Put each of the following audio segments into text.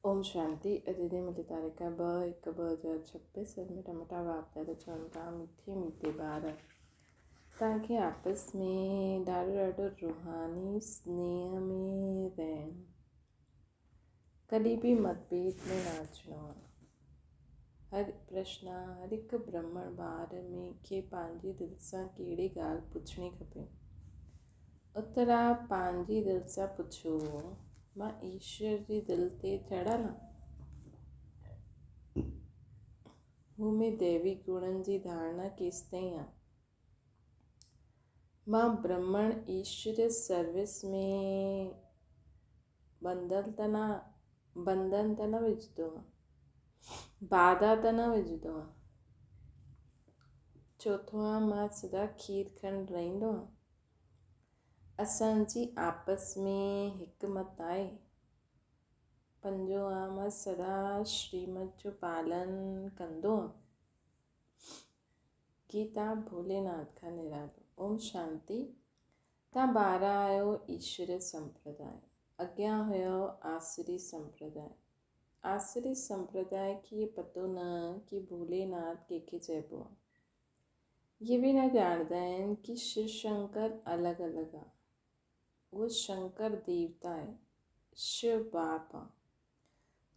ओम शांति। अॼु ॾींहुं मुंहिंजी तारीख़ 2/1/2026। मिठा मिठा वापदार चवनि था मीठे मीठे ॿार तव्हांखे आपस में ॾाढो रूहानी स्नेह में रहणु, कॾहिं बि मतभेद में न अचिणो आहे। हर प्रश्न हर हिकु ब्राह्मण ॿार में खे पंहिंजी दिलि सां कहिड़ी ॻाल्हि पुछणी खपे। उतरा पंहिंजी दिलि सां पुछो, मां ईश्वर जी दिलि ते चढ़ियल आहियां। हू में दैवी गुणनि जी धारणा केसिताईं आहे। मां ब्रह्मण ईश्वर सर्विस में बंधन त न विझंदो आहे, बाधा त न विझंदो आहे। चौथो आहे, मां सदा खीर खंड रहंदो आहियां। असांजी आपस में हिकमत आहे। पंजो आहे, मां सदा श्रीमत जो पालन कंदो आहियां। गीता भोलेनाथ खां निरालो। ओम शांति। तव्हां ॿार आहियो ईश्वर संप्रदाय, अॻियां हुयो आसुरी संप्रदाय। आसुरी संप्रदाय खे इहे पतो न कि भोलेनाथ कंहिंखे चइबो आहे। इहे बि न ॼाणंदा आहिनि कि शिव शंकर अलॻि अलॻि आहे। उहो शंकर देवता आहे, शिव बाप आहे।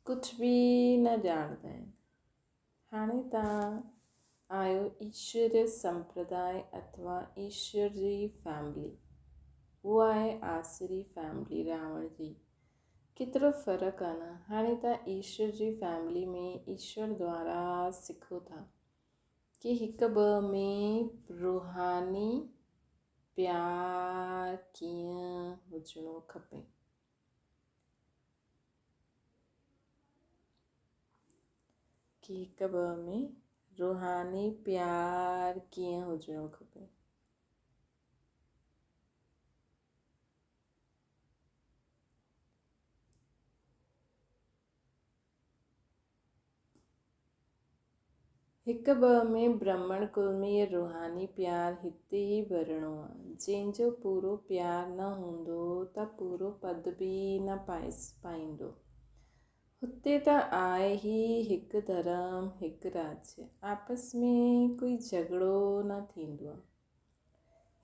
कुझु बि न ॼाणंदा आहिनि। हाणे तव्हां आहियो ईश्वर संप्रदाय अथवा ईश्वर जी फैमिली। उहा आहे आसुरी फैमिली रावण जी। केतिरो फ़र्क़ु आहे न। हाणे तव्हां ईश्वर जी फैमिली में ईश्वर द्वारा सिखो था कि हिकु ॿ में रूहानी प्यार कीअं हुजणो खपे। कि हिकु ॿ में रूहानी प्यार कीअं हुजणो खपे। हिकु ॿ में ब्राह्मण कुल में इहे रूहानी प्यार हिते ई भरिणो आहे। जंहिंजो पूरो प्यार न हूंदो त पूरो पद बि न पाईंदो। हुते त आहे ई हिकु धर्म हिकु राज्य, आपस में कोई झगड़ो न थींदो आहे।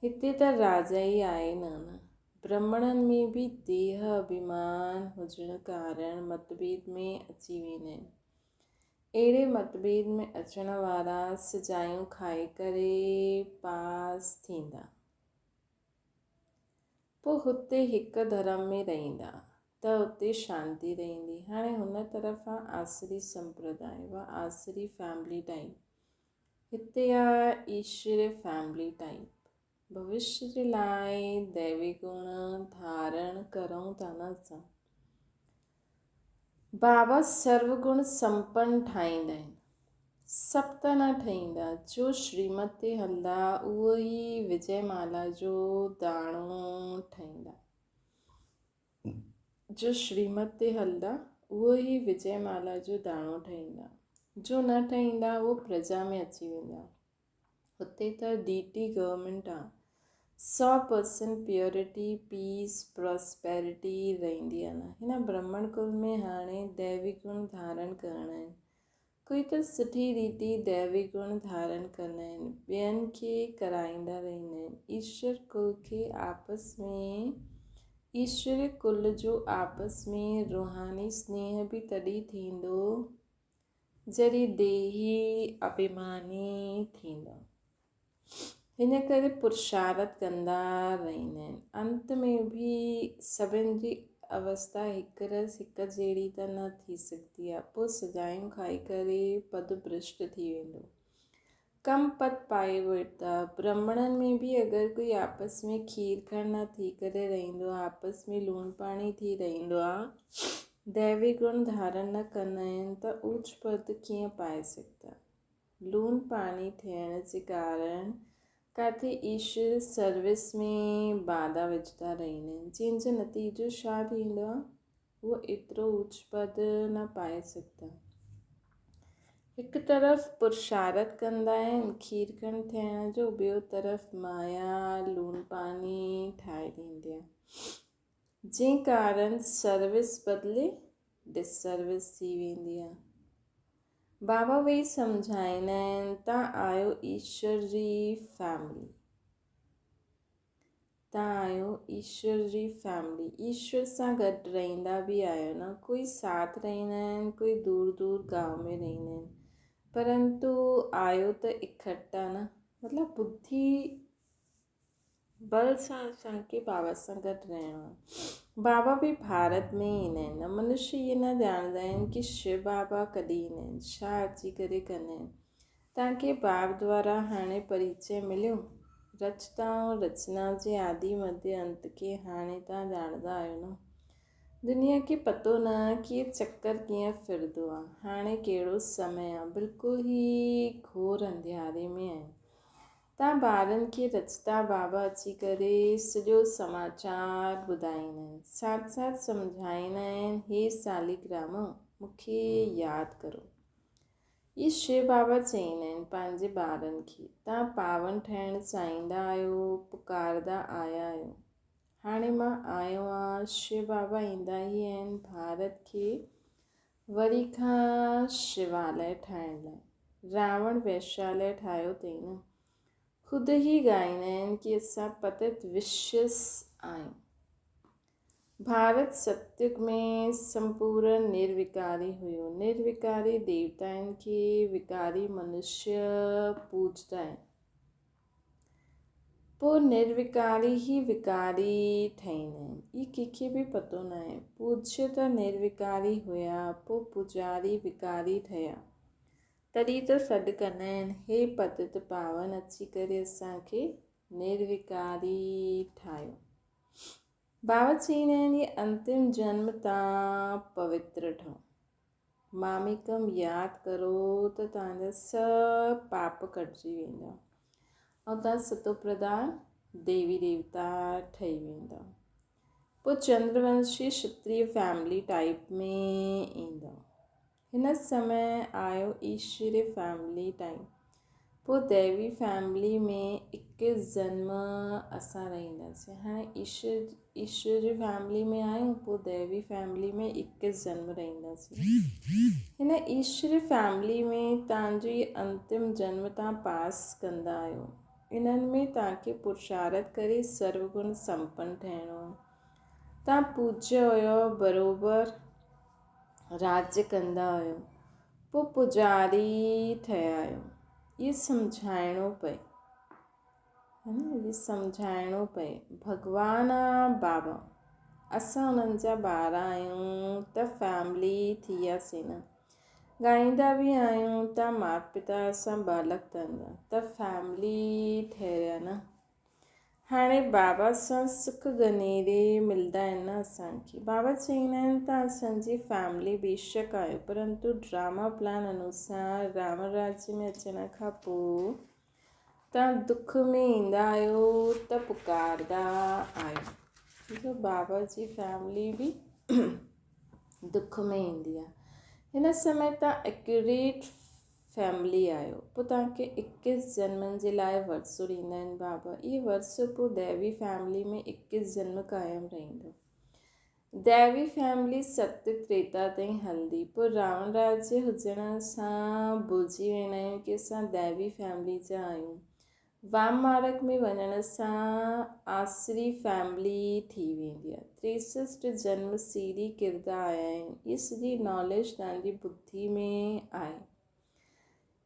हिते त राजा ई आहे न। ब्राह्मणनि में बि देह अभिमान हुजण कारण मतभेद में अची वेंदा आहिनि। अहिड़े मतभेद में अचण वारा सजायूं खाई करे पास थींदा, पोइ हुते हिकु धर्म में रहंदा त उते शांती रहंदी। हाणे हुन तरफ़ आहे आसुरी संप्रदाय व आसुरी फैमिली टाइप। हिते आहे ईश्वर फैमिली टाइप। भविष्य जे लाइ दैवी गुण धारण करूं था न असां। बाबा सर्वगुण संपन्न ठाहींदा आहिनि, सभु त न ठाहींदा। जो श्रीमत ते हलंदा उहो ई विजयमाला जो दाणो ठाहींदा। जो श्रीमत ते हलंदा उहो ई विजयमाला जो दाणो ठाहींदा। जो न ठाहींदा उहो प्रजा में अची वेंदा। हुते त DT गवर्नमेंट आहे। 100% प्योरिटी पीस प्रॉस्पेरिटी रहंदी आहे न। हिन ब्राह्मण कुल में हाणे दैवी गुण धारण करणा आहिनि। कोई त सुठी रीति दैवी गुण धारण कंदा आहिनि, ॿियनि खे कराईंदा रहंदा आहिनि। ईश्वर कुल जो आपस में रूहानी स्नेह बि तॾहिं थींदो जॾहिं देही अभिमानी थींदा। हिन करे पुरुषार्थ कंदा रहंदा आहिनि। अंत में बि सभिनि जी अवस्था हिकु जहिड़ी त न थी सघंदी आहे। पोइ सजायूं खाई करे पद भ्रष्ट थी वेंदो, कम पद पाए वठंदा। ब्राह्मणनि में बि अगरि कोई आपस में खीर खंड न थी करे रहंदो आहे, आपस में लूणु पाणी थी रहंदो आहे, दैवी गुण धारण न कंदा आहिनि त ऊच पद कीअं पाए सघंदा। लूणु पाणी थियण जे कारण किथे ईश्वर सर्विस में बाधा विझंदा रहंदा आहिनि, जंहिंजो नतीजो छा थींदो आहे, उहो एतिरो ऊच पद न पाए सघंदा। हिकु तरफ़ पुरुषार्थ कंदा आहिनि खीर खंड थियण जो, ॿियो तरफ़ माया लूणु पाणी ठाहे ॾींदी आहे, जंहिं कारण सर्विस बदिले डिससर्विस थी वेंदी आहे। बाबा वेई सम्झाईंदा आहिनि, तव्हां आहियो ईश्वर जी फैमिली, तव्हां आहियो ईश्वर जी फैमिली, ईश्वर सां गॾु रहंदा बि आहियो न। कोई साथ रहंदा आहिनि, कोई दूर दूर गांव में रहंदा आहिनि, परंतु आहियो त इकट्ठा न। मतिलबु बुद्धि बल सां असांखे बाबा सां गॾु रहणो आहे। बाबा बि भारत में ई ईंदा आहिनि। मनुष्य इहे न ॼाणंदा आहिनि कि शिव बाबा कॾहिं ईंदा आहिनि, छा अची करे कंदा आहिनि। तव्हांखे बाप द्वारा हाणे परिचय मिलियो। रचता ऐं रचना जे आदि मध्य अंत खे हाणे तव्हां ॼाणंदा आहियो न। दुनिया खे पतो न कि इहो चक्कर कीअं फिरंदो आहे। हाणे कहिड़ो समय आहे, बिल्कुलु ई घोर अंधियारे में आहे। तव्हां ॿारनि खे रचता बाबा अची करे सॼो समाचार ॿुधाईंदा आहिनि, साथ साथ सम्झाईंदा आहिनि, हे सालिग्राम मूंखे यादि करो। इहे शिव बाबा चईंदा आहिनि पंहिंजे ॿारनि खे, तव्हां पावन ठहिणु चाहींदा आहियो, पुकारंदा आया आहियो। हाणे मां आयो आहियां। शिव बाबा ईंदा ई आहिनि भारत खे वरी खां शिवालय ठाहिण लाइ। रावण वैश्यालय ठाहियो अथई न। ख़ुदि ई ॻाईंदा आहिनि कि असां पतित विश्वस आहियूं। भारत सतयुग में संपूर्ण निर्विकारी हुयो। निर्विकारी देवताउनि खे विकारी मनुष्य पूजदा आहिनि। पोइ निर्विकारी ई विकारी ठहींदा आहिनि। इहे कंहिंखे बि पतो न आहे। पूज्य त निर्विकारी हुया, पोइ पुजारी विकारी ठहिया, तॾहिं त सॾु कंदा आहिनि, हे पतित पावन अची करे असांखे निर्विकारी ठाहियो। बाबा चईंदा आहिनि, इहे अंतिम जन्म तव्हां पवित्र ठहो। मामिकम यादि करो त तव्हांजा सभु पाप कटिजी वेंदा ऐं तव्हां सतो प्रधान देवी देवता ठही वेंदा। पोइ चंद्रवंशी क्षत्रिय फैमिली टाइप में ईंदा। हिन समय आयो ईश्वरीय फैमिली टाइम। पोइ दैवी फैमिली में 21 जन्म असां रहंदासीं। हाणे ईश्वरीय फैमिली में आहियूं, पोइ दैवी फैमिली में 21 जन्म रहंदासीं। हिन ईश्वरीय फैमिली में तव्हांजो इहे अंतिम जन्म तव्हां पास कंदा आहियो। इन्हनि में तव्हांखे पुरुषार्थ करे सर्वगुण संपन्न ठहिणो आहे। तव्हां पूज्य हुयो, बराबरि राज्य कंदा हुयो, पोइ पुजारी ठहिया आहियो। इहो सम्झाइणो पए, है न, इहो सम्झाइणो पए। भॻवानु आहे बाबा, असां उन्हनि जा ॿार आहियूं त फैमिली थी वियासीं न। ॻाईंदा बि आहियूं, तव्हां माता पिता असां बालक तव्हांजा त फैमिली ठहिया न। हाणे बाबा सां सुख गनेरे मिलंदा आहिनि न असांखे। बाबा चईंदा आहिनि, तव्हां असांजी फैमिली बेशक आहियो, परंतु ड्रामा प्लान अनुसार रावण राज्य में अचण खां पोइ तव्हां दुख में ईंदा आहियो त पुकारंदा आहियो। बाबा जी फैमिली बि दुख में ईंदी आहे। हिन समय तव्हां एक्यूरेट फैमिली आहियो। पोइ तव्हांखे 21 जन्मनि जे लाइ वर्सो ॾींदा आहिनि बाबा। इहे वर्सो पोइ दैवी फैमिली में 21 जन्म क़ाइमु रहंदो। दैवी फैमिली सत्य त्रेता ताईं हलंदी। पोइ रावण राज्य हुजण सां भुलिजी वेंदा आहियूं कि असां दैवी फैमिली जा आहियूं। वाम मार्ग में वञण सां आसुरी फैमिली थी वेंदी आहे। 63 जन्म सीढ़ी किरंदा आया आहिनि। इहा सॼी नॉलेज तव्हांजी बुद्धि में आहे।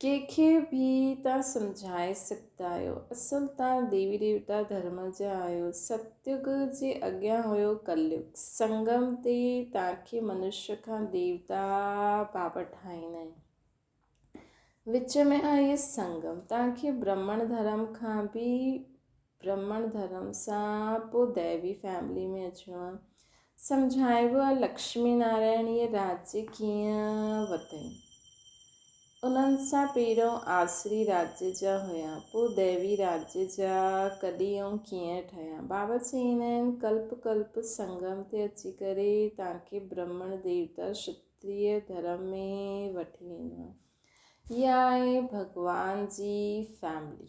कंहिंखे बि तव्हां सम्झाए सघंदा आहियो। असुल तव्हां देवी देवता धर्म जा आहियो। सतयुग जे अॻियां हुयो कलयुग। संगम ते तव्हांखे मनुष्य खां देवता बाबा ठाहींदा आहिनि। विच में आहे संगम। तव्हांखे ब्राह्मण धर्म खां बि ब्राह्मण धर्म सां पोइ दैवी फैमिली में अचिणो आहे। सम्झाइबो आहे लक्ष्मी नारायण इहे राज्य कीअं वरितई। उन्हनि सां पहिरियों आसुरी राज्य जा हुया, पोइ दैवी राज्य जा कॾहिं ऐं कीअं ठहिया। बाबा चईंदा आहिनि, कल्प कल्प संगम ते अची करे तव्हांखे ब्राह्मण देवता क्षत्रिय धर्म में वठी वेंदो आहे। इहा आहे भॻवान जी फैमिली।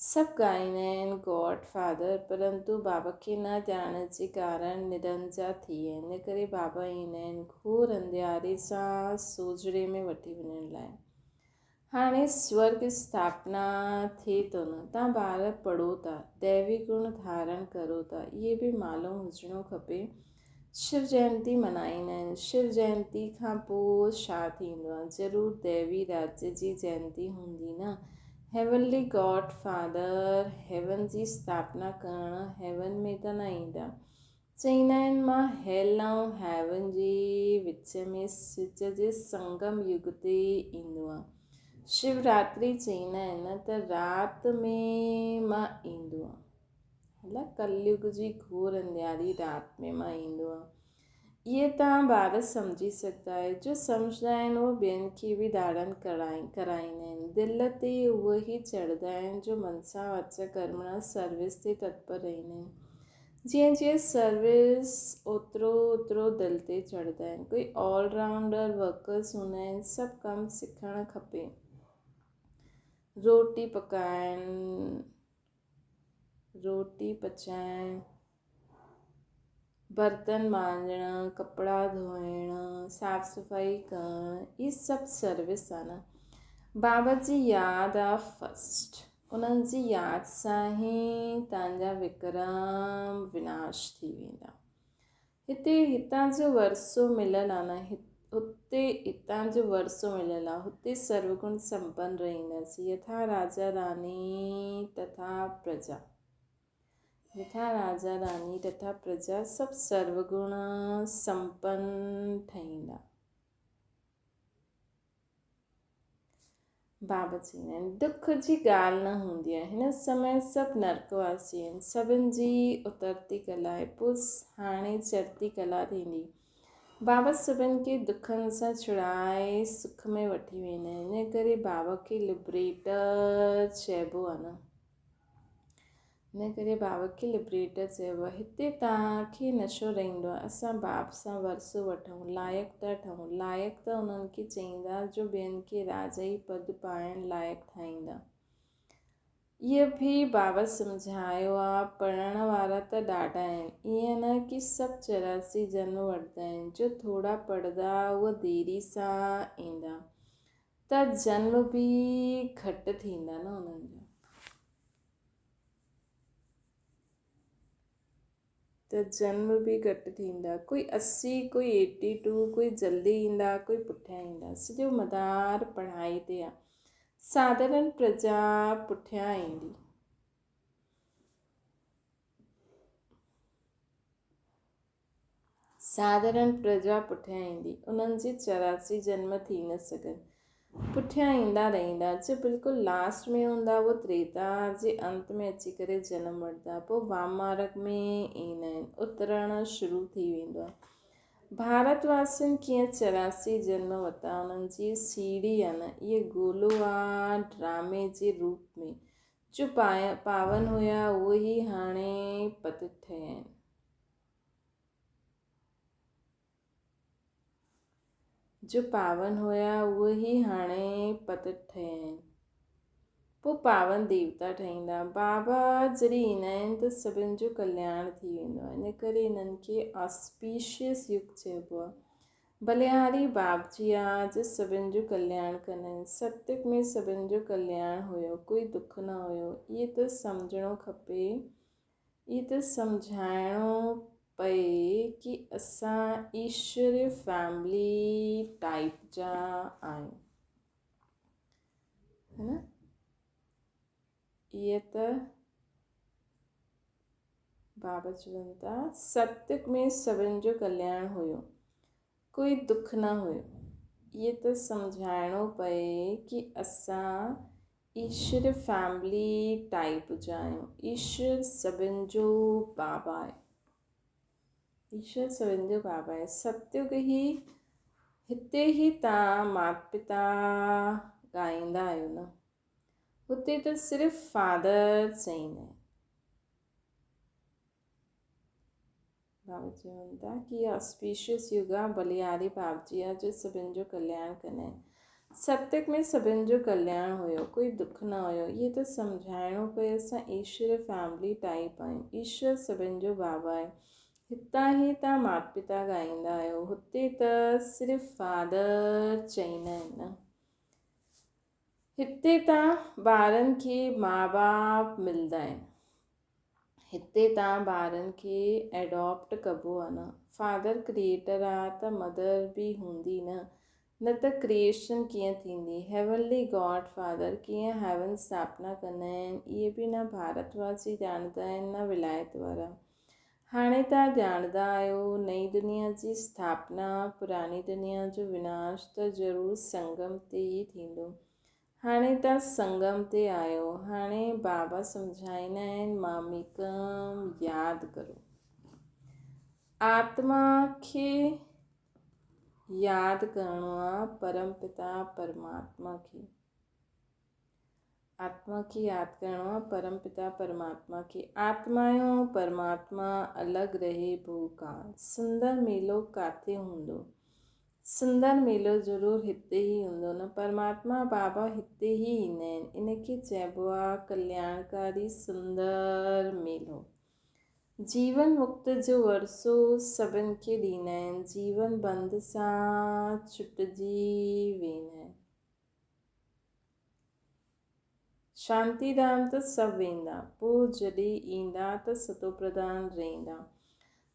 सभु ॻाईंदा आहिनि गॉड फादर, परंतु बाबा खे न ॼाणण जे कारण निरंजा थी विया आहिनि। इन करे बाबा ईंदा आहिनि घोर अंधियारे सां सोझिरे में वठी वञण लाइ। हाणे स्वर्ग स्थापना थिए थो न, तव्हां ॿार पढ़ो था, दैवी गुण धारण करो था, इहे बि मालूम हुजिणो खपे। शिव जयंती मल्हाईंदा आहिनि, शिव जयंती खां पोइ छा थींदो आहे? ज़रूरु दैवी राज्य जी जयंती हूंदी न। हेवनली गॉड फादर हेवन जी स्थापना करणु हेवन में त न ईंदा। चईंदा आहिनि मां हेल ऐं हेवन जे विच में सिज जे संगम युग ते ईंदो आहे। शिवरात्रि चईंदा आहिनि न त राति में मां ईंदो आहे, हला कलयुग जी घोर अंधियारी राति में मां ईंदो आहे। इहे तव्हां ॿार सम्झी सघंदा आहियो। जो सम्झंदा आहिनि उहो ॿियनि खे बि ॾाढनि कराईंदा आहिनि। दिलि ते उहे ई चढ़ंदा आहिनि जो मनसा वाचा कर्मणा सर्विस ते तत्पर रहंदा आहिनि। जीअं जीअं सर्विस ओतिरो ओतिरो दिलि ते चढ़ंदा आहिनि। कोई ऑलराउंडर वर्कर्स हूंदा आहिनि, सभु कमु सिखणु खपे। रोटी पकाइणु, रोटी पचाइणु, बर्तन मांजणु, कपिड़ा धोइणु, साफ़ सफ़ाई करणु, इहे सभु सर्विस आहे न। बाबा जी यादि आहे फस्ट, उन्हनि जी यादि सां ई तव्हांजा विक्रम विनाश थी वेंदा। हितां जो वरसो मिलियलु आहे न, हितां जो वरसो मिलियलु आहे, हुते सर्वगुण संपन्न रहंदासीं। यथा राजा रानी तथा प्रजा, यथा राजा रानी तथा प्रजा, सभु सर्वगुण संपन्न ठहींदा। बाबा चवंदा आहिनि दुख जी ॻाल्हि न हूंदी आहे। हिन समय सभु नरकवासी आहिनि, सभिनि जी उतरती कला आहे, पोइ हाणे चढ़ती कला थींदी। बाबा सभिनि खे दुखनि सां छुड़ाए सुख में वठी वेंदा आहिनि। इन करे बाबा खे लिबरेटर चइबो आहे न। इन करे बाबा खे लिबरेटर चइबो आहे। हिते तव्हांखे नशो रहंदो आहे, असां बाप सां वरसो वठूं, लाइक़ु था ठहूं। लाइक़ु त उन्हनि खे चईंदा जो ॿियनि खे राजा जी पद पाइण लाइक़ु ठाहींदा। इहो बि बाबा सम्झायो आहे। पढ़ण वारा त ॾाढा आहिनि, ईअं न की सभु 84 जन्म वठंदा आहिनि। जो थोरा पढ़ंदा उहे देरी सां ईंदा, त जन्म बि घटि थींदा न उन्हनि जा। त जन्म बि घटि थींदा। कोई 80, कोई 82, कोई जल्दी ईंदा, कोई पुठियां ईंदा। सॼो मदार पढ़ाई ते आहे। साधारण प्रजा पुठियां ईंदी। साधारण प्रजा पुठियां ईंदी, उन्हनि जे 84 जन्म थी न सघनि, पुठियां ईंदा रहंदा। जो बिल्कुलु लास्ट में हूंदा उहो त्रेता जे अंत में अची करे जनमु वठंदा, पोइ वाम मार्ग में ईंदा आहिनि, उतरणु शुरू थी वेंदो आहे। भारतवासियुनि कीअं 84 जन्म वरिता, उन्हनि जी सीढ़ी आहे न, इहे गोलो आहे ड्रामे जे रूप में। जो पावन हुया उहे ई हाणे पतित ठहिया आहिनि। जो पावन हुया उहे ई हाणे पतित ठहिया आहिनि, पोइ पावन देवता ठहींदा। बाबा जॾहिं ईंदा आहिनि त सभिनि जो कल्याण थी वेंदो आहे। इन करे इन्हनि खे ऑस्पीशियस युग चइबो आहे। बलिहारी बाबजी आहे जो सभिनि जो कल्याण कंदा आहिनि। सतयुग में सभिनि जो कल्याण हुयो, कोई दुख न हुयो। इहे त सम्झणो खपे, इहे त सम्झाइणो पए की असां ईश्वरीय फैमिली टाइप जा आहियूं, है न। इहे त बाबा चवनि था सतयुग में सभिनि जो कल्याण हुयो, कोई दुख न हुयो। इहे त सम्झाइणो पए की असां ईश्वर फैमिली टाइप जा आहियूं। ईश्वर सभिनि जो बाबा आहे, ईश्वर सभिनि जो बाबा आहे। सतयुग ई हिते ई तव्हां माता पिता ॻाईंदा आहियो न, हुते त सिर्फ़ु फादर चईंदा आहिनि। बाबा चवनि था कि ऑस्पीशियस युग आहे, बलिहारी बाबजी आहे जो सभिनि जो कल्याण कंदा आहिनि। सप्तक में सभिनि जो कल्याण हुयो, कोई दुख न हुयो। इहे त सम्झाइणो पिए असां ईश्वर फैमिली टाइप आहियूं। ईश्वर सभिनि जो बाबा आहे। हितां ई तव्हां माता पिता ॻाईंदा आहियो, हुते त सिर्फ़ु फादर चईंदा आहिनि न। हिते तव्हां ॿारनि खे माउ बाप मिलंदा आहिनि। हिते तव्हां ॿारनि खे एडॉप्ट कबो आहे न। फादर क्रिएटर आहे त मदर बि हूंदी न त क्रिएशन कीअं थींदी। हेवनली गॉड फादर कीअं हेवन स्थापना कंदा आहिनि, इहे बि न भारतवासी ॼाणंदा आहिनि न विलायत वारा। हाणे तव्हां ॼाणंदा आहियो नई दुनिया जी स्थापना, पुरानी दुनिया जो विनाश त ज़रूरु संगम ते ई थींदो। हाणे तव्हां संगम ते आहियो। हाणे बाबा सम्झाईंदा आहिनि मामिकम यादि करो। आत्मा खे यादि करिणो आहे परमपिता परमात्मा खे। आत्मा खे यादि करिणो आहे परमपिता परमात्मा खे। आत्मा ऐं परमात्मा अलॻि रहे भूकाल। सुंदर मेलो किथे हूंदो? सुंदर मेलो ज़रूरु हिते ई हूंदो न। परमात्मा बाबा हिते ई ईंदा आहिनि। इनखे चइबो आहे कल्याणकारी सुंदर मेलो। जीवन मुक्त जो वरसो सभिनि खे ॾींदा आहिनि। जीवन बंद सां छुटिजी वेंदा आहिनि। शांतीधाम त सभु वेंदा, पोइ जॾहिं ईंदा त सतो प्रधान रहंदा।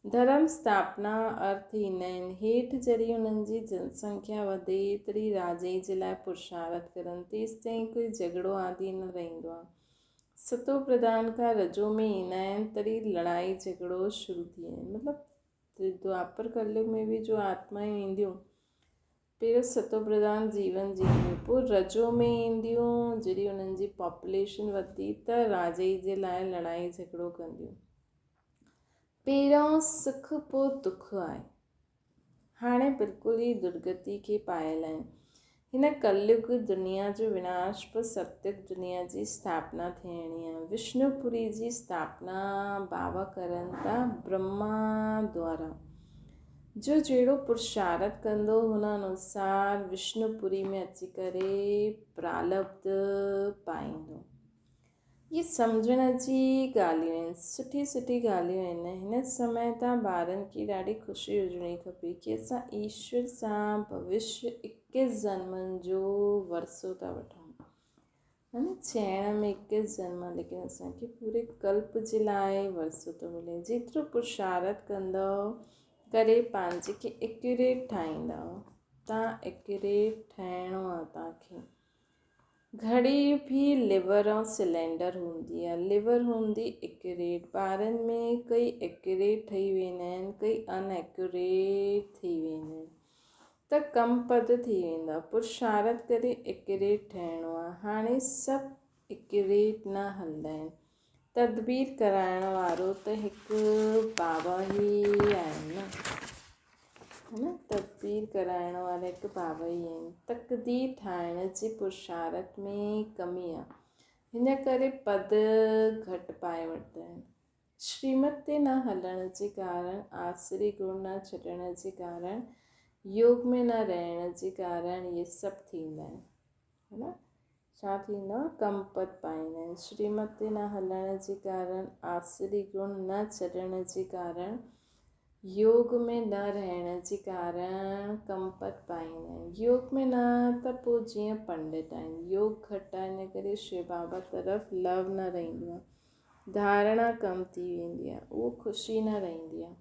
धर्म स्थापना अर्थ ईंदा आहिनि। हेठि जॾहिं उन्हनि जी जनसंख्या वधे तॾहिं राजे जे लाइ पुरुषारथ करनि, तेसि ताईं कोई झगड़ो आदि न रहंदो आहे। सतो प्रधान खां रजो में ईंदा आहिनि तॾहिं लड़ाई झगड़ो शुरू थी वेंदा आहिनि। मतिलबु द्वापर कलयुग में बि जो आत्मायूं ईंदियूं, पहिरियों सतो प्रधान जीवन जींदियूं, पोइ रजो में ईंदियूं। जॾहिं उन्हनि जी पॉपुलेशन वधी त राजे जे लाइ लड़ाई झगड़ो कंदियूं। पहिरियों सुख पोइ दुख आहे। हाणे बिल्कुलु ई दुर्गति खे पायल आहिनि। हिन कलयुग दुनिया जो विनाश पोइ सत्युग दुनिया जी स्थापना थियणी आहे। विष्णुपुरी जी स्थापना बाबा करनि था ब्रह्मा द्वारा। जो जहिड़ो पुरुषारथ कंदो हुन अनुसार विष्णुपुरी में अची करे प्रालब्ध पाईंदो। ये सम्झण जी ॻाल्हियूं आहिनि, सुठी सुठी ॻाल्हियूं आहिनि। हिन समय तव्हां ॿारनि खे ॾाढी ख़ुशी हुजणी खपे कि असां ईश्वर सां भविष्य 21 जन्मनि जो वरसो था वठूं। न चइण में 21 जन्म, लेकिन असांखे पूरे कल्प जे लाइ वरसो थो मिले। जेतिरो पुरुषारथ कंदव करे पंहिंजे खे एक्यूरेट ठाहींदव। तव्हां एक्यूरेट ठहिणो आहे तव्हांखे। घड़ी भी लिवर ऐं सिलेंडर हूंदी आहे। लिवर हूंदी एक्यूरेट। ॿारनि में कई एक्यूरेट ठही वेंदा आहिनि, कई अनएक्यूरेट थी वेंदा आहिनि, त कम पद थी वेंदा। पुरुषारथ करे एक्यूरेट ठहिणो आहे। हाणे सभु एक्यूरेट न हलंदा आहिनि। तदबीर कराइण वारो त हिकु बाबा ई आहिनि न, है न। तदबीर कराइण वारा हिकु बाबा ई आहिनि। तक़दीर ठाहिण जे पुरुषारथ में कमी आहे, हिन करे पद घटि पाए वठंदा आहिनि। श्रीमत ते न हलण जे कारण, आसरी गुण न छॾण जे कारण, योग में न रहण जे कारण इहे सभु थींदा आहिनि, है न। छा थींदो आहे? कम पद पाईंदा आहिनि। श्रीमत ते न हलण जे कारण, आसरी गुण न छॾण जे कारण, योग में न रहण जे कारण कम पद पाईंदा आहिनि। योग में न त पोइ जीअं पंडित आहिनि, योग घटि आहे इन करे शिव बाबा तरफ़ लव न रहंदो आहे। धारणा कम थी वेंदी आहे, उहो ख़ुशी न रहंदी आहे।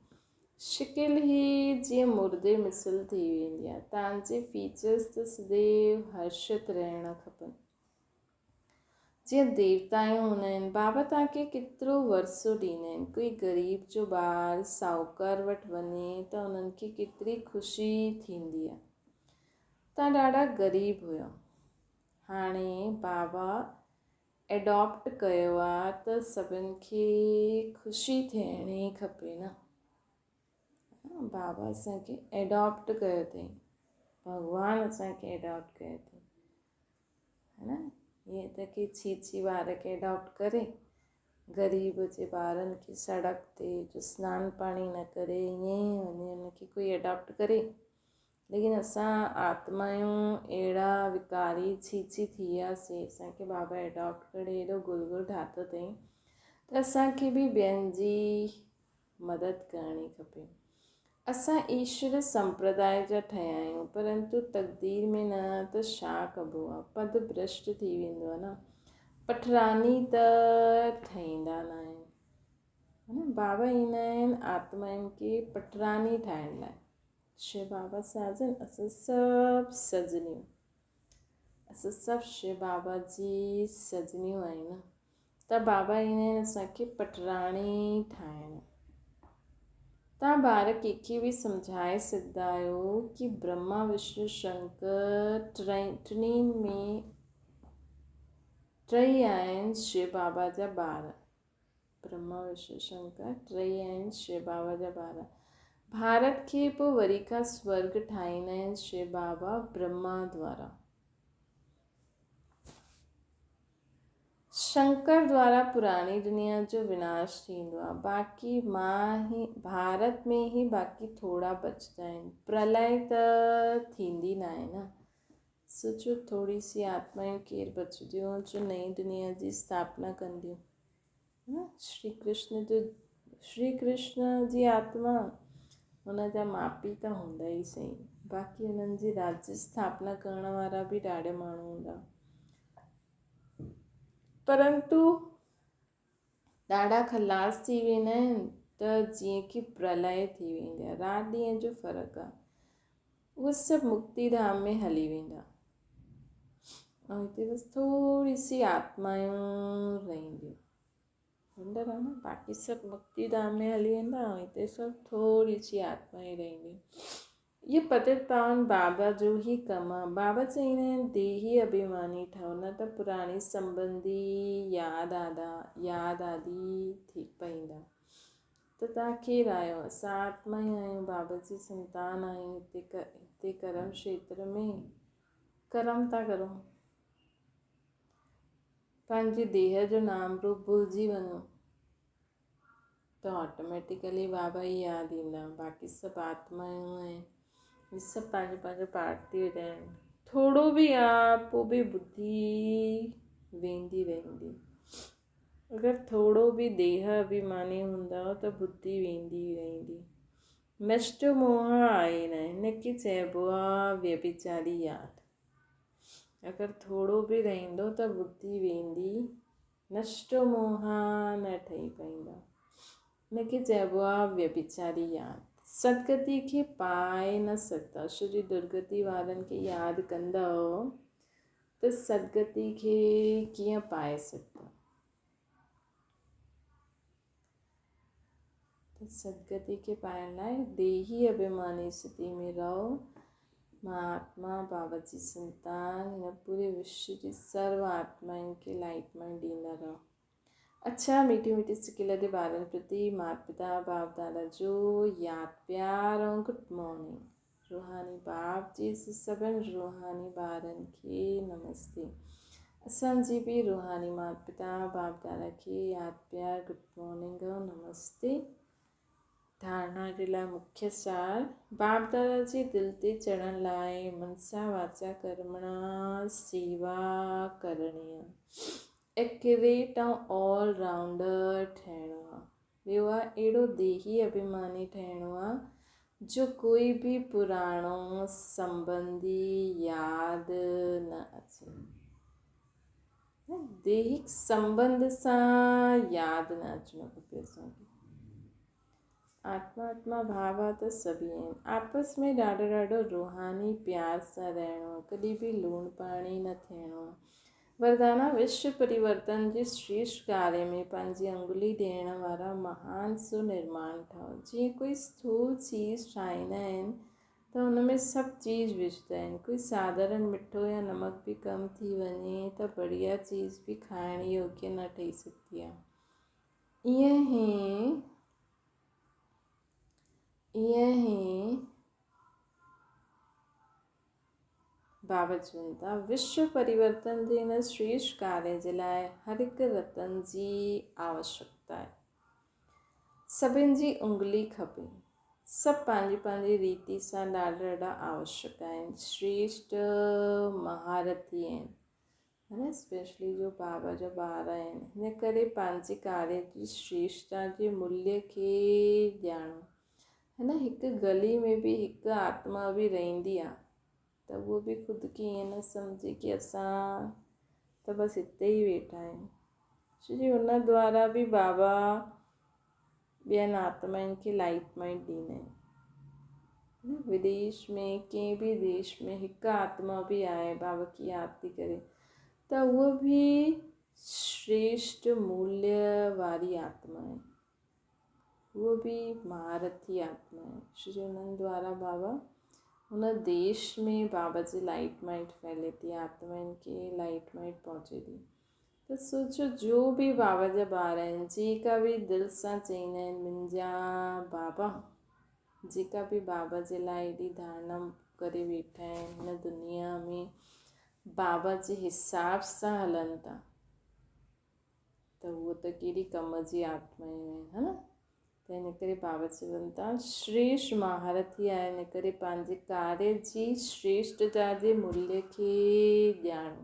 शिकिल ई जीअं मुर्दे मिसल थी वेंदी आहे। तव्हांजे फीचर्स त सदैव हर्षित रहणु खपनि जीअं देवताऊं हूंदा आहिनि। बाबा तव्हांखे केतिरो वरसो ॾींदा आहिनि। कोई ग़रीब जो ॿारु साहूकार वटि वञे त उन्हनि खे केतिरी ख़ुशी थींदी आहे। तव्हां ॾाढा ग़रीब हुयो, हाणे बाबा एडॉप्ट कयो आहे त सभिनि खे ख़ुशी थियणी खपे न। बाबा असांखे एडॉप्ट कयो अथई, भॻवानु असांखे एडॉप्ट कयो अथई, है न। ईअं त की छीछी ॿार खे एडॉप्ट करे, ग़रीब जे ॿारनि खे सड़क ते जो सनानु पाणी न करे ईअं ई वञे उनखे कोई एडॉप्ट करे, लेकिन असां आत्मायूं अहिड़ा विकारी छीची थी वियासीं, असांखे बाबा एडॉप्ट करे एॾो गुलगुल ठातो अथईं त असांखे बि ॿियनि जी मदद करणी खपे। असां ईश्वर संप्रदाय जा ठहिया आहियूं, परंतु तक़दीर में न त छा कबो आहे, पद भ्रष्ट थी वेंदो आहे न। पठरानी त ठहींदा न आहिनि, है न। बाबा ईंदा आहिनि आत्माउनि खे पठरानी ठाहिण लाइ। शिव बाबा साजन, असां सभु सजनियूं, असां सभु शिव बाबा जी सजनियूं आहियूं, त बाबा ईंदा आहिनि असांखे पठराणी ठाहिण। तव्हां ॿार कंहिंखे बि सम्झाए सघंदा आहियो कि ब्रह्मा विष्णु शंकर टिनी में टई आहिनि शिव बाबा जा ॿार। ब्रह्मा विष्णु शंकर टई आहिनि शिव बाबा जा ॿार। भारत खे पोइ वरी खां स्वर्ग ठाहींदा आहिनि शिव बाबा ब्रह्मा द्वारा। शंकर द्वारा पुराणी दुनिया जो विनाश थींदो आहे, बाक़ी भारत में ही बाक़ी थोरा बचंदा आहिनि। प्रलय त थींदी न आहे न। सोचो थोरी सी आत्मायूं केरु बचंदियूं जो नई दुनिया जी स्थापना कंदियूं, न। श्री कृष्ण जी आत्मा, हुन जा माउ पीउ त हूंदा ई सही, बाक़ी हुननि जी राज्य स्थापना करण वारा बि ॾाढा माण्हू हूंदा, परंतु ॾाढा खलास थी वेंदा आहिनि त जीअं कि प्रलय थी वेंदी आहे, राति ॾींहं जो फ़र्क़ु आहे। उहे सभु मुक्ति धाम में हली वेंदा ऐं हिते बसि थोरी सी आत्मायूं रहंदियूं, अंदरि आहे न। बाक़ी सभु मुक्ति धाम में हली वेंदा ऐं हिते सभु थोरी सी आत्मायूं रहंदियूं। ये पतित पावन बाबा जो ही कमु आहे। बाबा चईंदा आहिनि देही अभिमानी ठहो, न त पुराणी संबंधी यादि आदि थी पईंदा। त तव्हां केरु आहियो? असां आत्मा ई आहियूं, बाबा जी संतान आहियूं। हिते कर्म क्षेत्र में कर्म था करूं, पंहिंजे देह जो नाम रूप भुलिजी वञो त ऑटोमेटिकली बाबा ई यादि ईंदा। बाक़ी सभु आत्मायूं आहिनि, हे सभु पंहिंजो पंहिंजो पार्ट थी ॾियनि। थोरो बि आहे पोइ बि बुद्धि वेंदी रहंदी। अगरि थोरो बि देह अभिमानी हूंदव त बुद्धि वेंदी रहंदी। नष्ट मोह आहे न, हिनखे चइबो आहे व्यभिचारी यादि। अगरि थोरो बि रहंदो त बुद्धि वेंदी, नष्ट मोह न ठही पईंदा, हिनखे चइबो आहे व्यभिचारी यादि। सदगति खे पाए न सघंदा। श्री दुर्गति वारनि खे यादि कंदव त सदगति खे कीअं पाए सघंदा। त सदगति खे पाइण लाइ देही अभिमानी स्थिति में रहो। मां आत्मा बाबा जी संतान, हिन पूरे विश्व जी सर्व आत्माउनि खे लाइट मां ॾींदा रहो। अच्छा, मीठी मीठी सिकी लॻे ॿारनि प्रति माता पिता बाप दादा जो यादि प्यार ऐं गुड मॉर्निंग। रूहानी बाप जी सभिनि रूहानी ॿारनि खे नमस्ते। असांजी बि रूहानी माता पिता बाप दादा खे यादि प्यार गुड मॉर्निंग ऐं नमस्ते। धारणा जे लाइ मुख्य सार, बाप दादा जी दिलि ते चढ़ण लाइ मनसा वाचा कर्मणा सेवा करणी आहे। एक्यूरेट ऐं ऑल राउंडर ठहिणो आहे। ॿियो आहे अहिड़ो देही अभिमानी ठहिणो आहे जो कोई बि पुराणो संबंधी यादि न अचे। देहिक संबंध सां यादि न अचिणो खपे असांखे। आत्मा भाव त सभी आहिनि। आपस में ॾाढो रूहानी प्यार सां रहणो आहे, कॾहिं बि लूण पाणी न थियणो आहे। वरदाना विश्व परिवर्तन जे श्रेष्ठ कार्य में पंहिंजी अंगुली ॾियण वारा महान सुनिर्माण ठहो। जीअं कोई स्थूल चीज़ ठाहींदा आहिनि त हुन में सभु चीज़ विझंदा आहिनि। कोई साधारण मिठो या नमक बि कम थी वञे त बढ़िया चीज़ बि खाइण योग्य न ठही सघंदी आहे। ईअं ई बाबा चवनि था, विश्व परिवर्तन जे हिन श्रेष्ठ कार्य जे लाइ हर हिकु रतन जी आवश्यकता आहे। सभिनि जी उंगली खपे। सभु पंहिंजी पंहिंजी रीति सां ॾाढा ॾाढा आवश्यक आहिनि, श्रेष्ठ महारथी आहिनि, है न। स्पेशली जो बाबा जा ॿार आहिनि, हिन करे पंहिंजे कार्य जी श्रेष्ठता जे मूल्य खे ॼाणो, है न। हिकु गली में बि हिकु आत्मा बि रहंदी आहे त उहो बि ख़ुदि खे ईअं न सम्झे कि असां त बसि हिते ई वेठा आहियूं, छो जो हुन द्वारा बि बाबा ॿियनि आत्माउनि खे लाइट माइट ॾींदा आहिनि। विदेश में कंहिं बि देश में हिकु आत्मा बि आहे बाबा की यादि थी करे त उहो बि श्रेष्ठ मूल्य वारी आत्मा आहे, उहो बि महारथी आत्मा आहे, छो जो हुननि द्वारा बाबा हुन देश में बाबा जी लाइट माइट फैले थी, आत्माउनि खे लाइट माइट पहुचे थी। त सोचो जो बि बाबा जा ॿार आहिनि, जेका बि दिलि सां चईंदा आहिनि मुंहिंजा बाबा, जेका बि बाबा जे लाइ एॾी धारणा करे वेठा आहिनि, हिन दुनिया में बाबा जे हिसाब सां हलनि था, त उहो त कहिड़ी कम जी आत्माऊं आहिनि, है न। त हिन करे बाबा चवनि था श्रेष्ठ महारथी आहे, हिन करे पंहिंजे कार्य जी श्रेष्ठता जे मूल्य खे ॼाणो।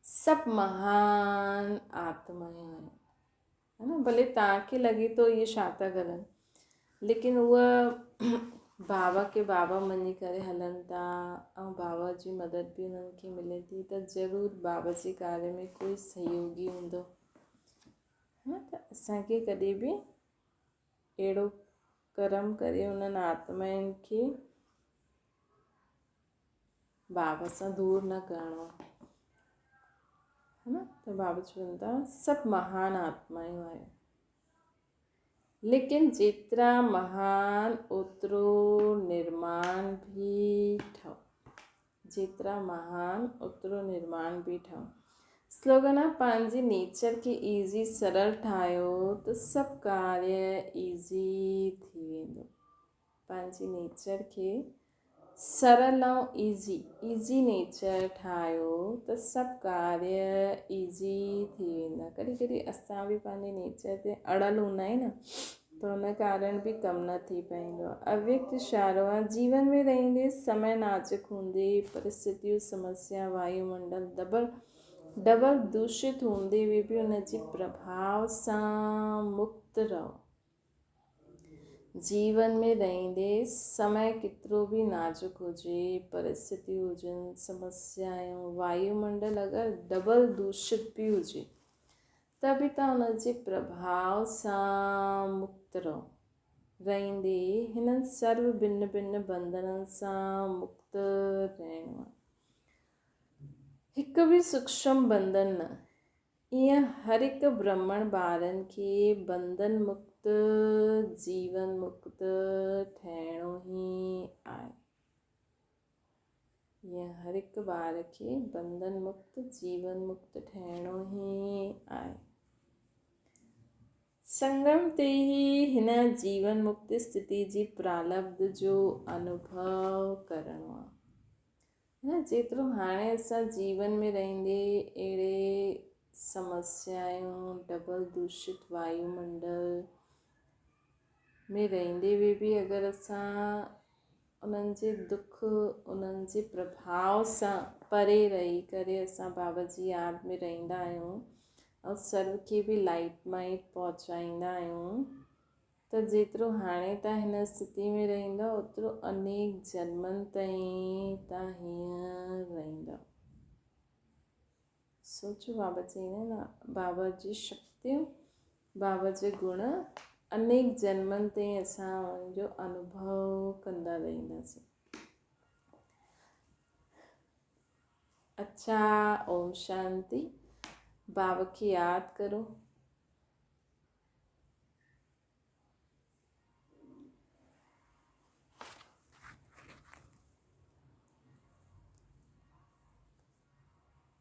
सभु महान आत्माऊं आहिनि, है न। भले तव्हांखे लॻे थो इहे छा था करनि, लेकिन उहा बाबा खे बाबा मञी करे हलनि था ऐं बाबा जी मदद बि उन्हनि खे मिले थी, त ज़रूरु बाबा जे कार्य में कोई सहयोगी हूंदो, है न। त असांखे कॾहिं बि अहिड़ो कर्म करे उन्हनि आत्माउनि खे बाबा सां दूर न करिणो आहे, है न। त बाबा चवनि था सभु महान आत्माऊं आहिनि, लेकिन जेतिरा महान ओतिरो निर्माण बि ठहो, जेतिरा महान ओतिरो निर्माण बि ठहो। स्लोगन आहे पंहिंजे नेचर खे ईज़ी सरल ठाहियो त सभु कार्य ईज़ी थी वेंदो। पंहिंजे नेचर खे सरल ऐं ईज़ी नेचर ठाहियो त सभु कार्य ईज़ी थी वेंदा। कॾहिं कॾहिं असां बि पंहिंजे नेचर ते अड़ल हूंदा आहियूं न, त हुन कारण बि कमु न थी पाईंदो आहे। अव्यक्त इशारो आहे जीवन में रहंदे समय नाजुक हूंदे परिस्थितियूं समस्या वायुमंडल डबल दूषित हूंदे हुए बि हुनजे प्रभाव सां मुक्त रहो। जीवन में रहंदे समय केतिरो बि नाजुक हुजे, परिस्थितियूं हुजनि, समस्याऊं, वायुमंडल अगरि डबल दूषित बि हुजे त बि तव्हां हुनजे प्रभाव सां मुक्त रहो। रहंदे हिननि सर्व भिन्न भिन्न बंधननि सां मुक्त रहणो आहे। हिकु बि सूक्ष्म बंधन न, ईअं हर हिकु ब्रह्मण ॿारनि खे बंधन मुक्त जीवन मुक्त ठहिणो ई आहे। ईअं हर हिकु ॿार खे बंधन मुक्त जीवन मुक्त ठहिणो ई आहे। संगम ते ई हिन जीवन मुक्त स्थिति जी प्रालब्ध जो अनुभव करणो आहे। न जेतिरो हाणे असां जीवन में रहंदे अहिड़े समस्याऊं, डबल दूषित वायुमंडल में रहंदे हुए बि अगरि असां उन्हनि जे दुख, उन्हनि जे प्रभाव सां परे रही करे असां बाबा जी यादि में रहंदा आहियूं ऐं सर्व खे बि लाइट माइट पहुचाईंदा आहियूं, त जेतिरो हाणे तव्हां हिन स्थिति में रहंदा ओतिरो अनेक जन्मनि ताईं तव्हां हीअं रहंदा। सोचो बाबा चईंदा आहिनि न बाबा जी शक्तियूं, बाबा जे गुण अनेक जन्मनि ताईं असां उनजो अनुभव कंदा रहंदासीं। अच्छा, ओम शांति। बाबा खे यादि करो।